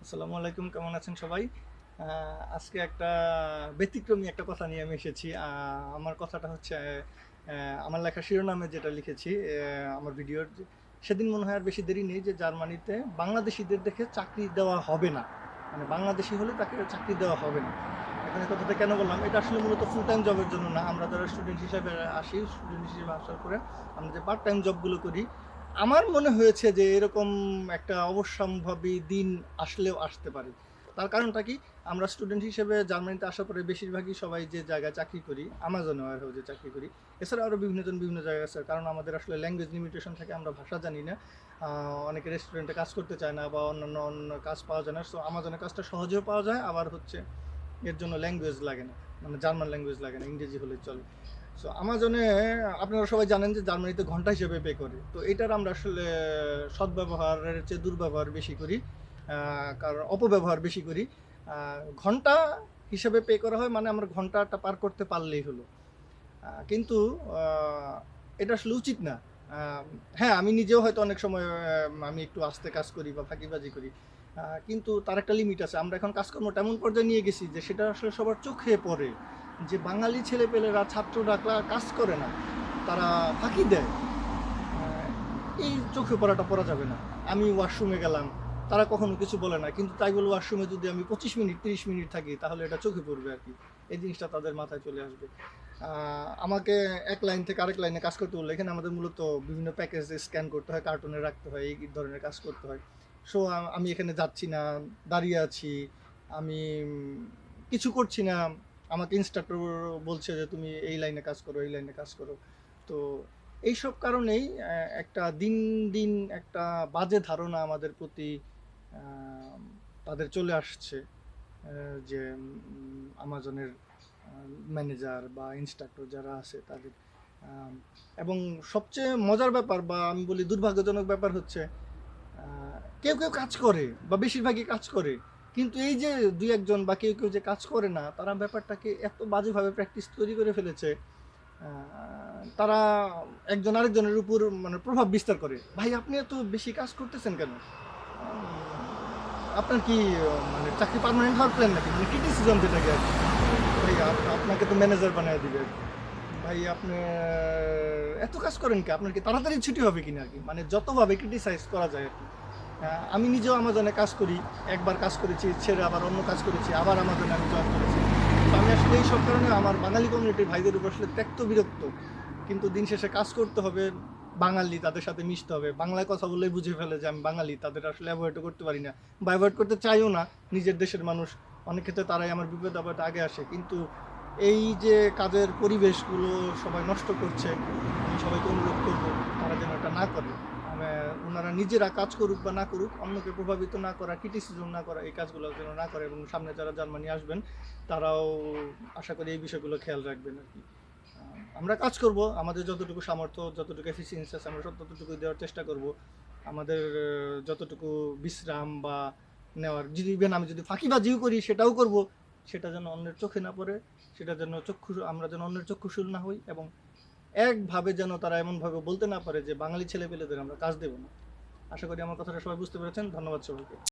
আসসালামু আলাইকুম, কেমন আছেন সবাই? আজকে একটা ব্যতিক্রমী একটা কথা নিয়ে আমি এসেছি। আমার কথাটা হচ্ছে আমার লেখা শিরোনামে যেটা লিখেছি আমার ভিডিওর সেদিন মনে হয় আর বেশি দেরি নেই যে জার্মানিতে বাংলাদেশিদের দেখে চাকরি দেওয়া হবে না। মানে বাংলাদেশি হলে তাকে চাকরি দেওয়া হবে না। এখন এই কথাটা কেন বললাম, এটা আসলে মূলত ফুল টাইম জবের জন্য না। আমরা যারা স্টুডেন্ট হিসাবে আসি, স্টুডেন্ট হিসেবে আসার পরে আমরা যে পার্ট টাইম জবগুলো করি, আমার মনে হয়েছে যে এরকম একটা অবশ্যম্ভাবী দিন আসলেও আসতে পারে। তার কারণটা কি? আমরা স্টুডেন্ট হিসেবে জার্মানিতে আসার পরে বেশিরভাগই সবাই যে জায়গায় চাকরি করি, আমাজনে ওয়ার হাউসে চাকরি করি। এছাড়া আরও বিভিন্নজন বিভিন্ন জায়গায় আছে, কারণ আমাদের আসলে ল্যাঙ্গুয়েজ লিমিটেশন থাকে, আমরা ভাষা জানি না। অনেকে রেস্টুরেন্টে কাজ করতে চায় না বা অন্যান্য অন্য কাজ পাওয়া যায় না। সো আমাজনের কাজটা সহজেও পাওয়া যায়, আবার হচ্ছে এর জন্য ল্যাঙ্গুয়েজ লাগে না, মানে জার্মান ল্যাঙ্গুয়েজ লাগে না, ইংরেজি হলে চলে। সো আমাজনে আপনারা সবাই জানেন যে জার্মানিতে ঘন্টা হিসেবে পে করে। তো এটার আমরা আসলে সদ্ব্যবহারের চেয়ে দুর্ব্যবহার বেশি করি, কারণ অপব্যবহার বেশি করি। ঘন্টা হিসেবে পে করা হয়, মানে আমরা ঘন্টাটা পার করতে পারলেই হলো। কিন্তু এটা আসলে উচিত না। আহ, হ্যাঁ, আমি নিজেও হয়তো অনেক সময় আমি একটু আস্তে কাজ করি বা ফাঁকিবাজি করি, কিন্তু তার একটা লিমিট আছে। আমরা এখন কাজকর্মটা এমন পর্যায়ে নিয়ে গেছি যে সেটা আসলে সবার চোখে পড়ে যে বাঙালি ছেলেপেলেরা, ছাত্ররা কাজ করে না, তারা ফাঁকি দেয়। আহ, এই চোখে পড়াটা পড়া যাবে না। আমি ওয়াশরুমে গেলাম, তারা কখনো কিছু বলে না, কিন্তু তাই বলে ওয়াশরুমে যদি আমি 25 মিনিট 30 মিনিট থাকি তাহলে এটা চোখে পড়বে আর কি। এই জিনিসটা তাদের মাথায় চলে আসবে। আমাকে এক লাইন থেকে আরেক লাইনে কাজ করতে বললে এখানে আমাদের মূলত বিভিন্ন প্যাকেজ স্ক্যান করতে হয়, কার্টুনে রাখতে হয়, এই ধরনের কাজ করতে হয়। সো আমি এখানে যাচ্ছি না, দাঁড়িয়ে আছি, আমি কিছু করছি না। আমাকে ইনস্ট্রাক্টর বলছে যে তুমি এই লাইনে কাজ করো, এই লাইনে কাজ করো। তো এইসব কারণেই একটা দিন দিন একটা বাজে ধারণা আমাদের প্রতি আহ, তাদের চলে আসছে, যে আমাজনের ম্যানেজার বা ইনস্ট্রাক্টর যারা আছে তাদের। আম, এবং সবচেয়ে মজার ব্যাপার বা আমি বলি দুর্ভাগ্যজনক ব্যাপার হচ্ছে, কেউ কেউ কাজ করে বা বেশিরভাগই কাজ করে, কিন্তু এই যে দুই একজন বা কেউ কেউ যে কাজ করে না, তারা ব্যাপারটাকে এত বাজেভাবে প্র্যাকটিস তৈরি করে ফেলেছে। তারা একজন আরেকজনের উপর মানে প্রভাব বিস্তার করে। ভাই, আপনি এত বেশি কাজ করতেছেন কেন? আপনার কি মানে চাকরি পার্মানেন্ট হওয়ার প্ল্যান নাকি? মানে ক্রিটিসিজম যেটাকে আর কি। ভাই, আপনাকে তো ম্যানেজার বানিয়ে দিবে আর কি। ভাই, আপনি এত কাজ করেন কি? আপনার কি তাড়াতাড়ি ছুটি হবে কিনা আর কি, মানে যতভাবে ক্রিটিসাইজ করা যায় আর কি। আমি নিজেও আমাজনে কাজ করি, একবার কাজ করেছি, ছেড়ে আবার অন্য কাজ করেছি, আবার আমাজনে আমি জয়েন করেছি। তো আমি আসলে এই সব কারণে আমার বাঙালি কমিউনিটির ভাইদের উপর আসলে ত্যক্ত বিরক্ত। কিন্তু দিন শেষে কাজ করতে হবে, বাঙালি, তাদের সাথে মিশতে হবে। বাংলায় কথা বললেই বুঝে ফেলে যে আমি বাঙালি, তাদের আসলে অ্যাভয়েডও করতে পারি না বা অ্যাভয়েড করতে চাইও না। নিজের দেশের মানুষ, অনেক ক্ষেত্রে তারাই আমার বিপদ আপদে আগে আসে। কিন্তু এই যে কাজের পরিবেশগুলো সবাই নষ্ট করছে, আমি সবাইকে অনুরোধ করবো তারা যেন এটা না করে। ওনারা নিজেরা কাজ করুক বা না করুক, অন্যকে প্রভাবিত না করা, ক্রিটিসিজম না করা, এই কাজগুলো যেন না করে। এবং সামনে যারা জার্মানি আসবেন তারাও আশা করি এই বিষয়গুলো খেয়াল রাখবেন আর কি। আমরা কাজ করব, আমাদের যতটুকু সামর্থ্য, যতটুকু এফিসিয়েন্সি আছে আমরা সব ততটুকুই দেওয়ার চেষ্টা করব। আমাদের যতটুকু বিশ্রাম বা নেওয়ার, যদি ইভেন আমি যদি ফাঁকিবাজিও করি সেটাও করব। সেটা যেন অন্যের চোখে না পড়ে, সেটা যেন আমরা যেন অন্যের চক্ষুশূল না হই, এবং একভাবে যেন তারা এমনভাবে বলতে না পারে যে বাঙালি ছেলেপেলেদের আমরা কাজ দেব না। আশা করি আমার কথাটা সবাই বুঝতে পেরেছেন। ধন্যবাদ সবাইকে।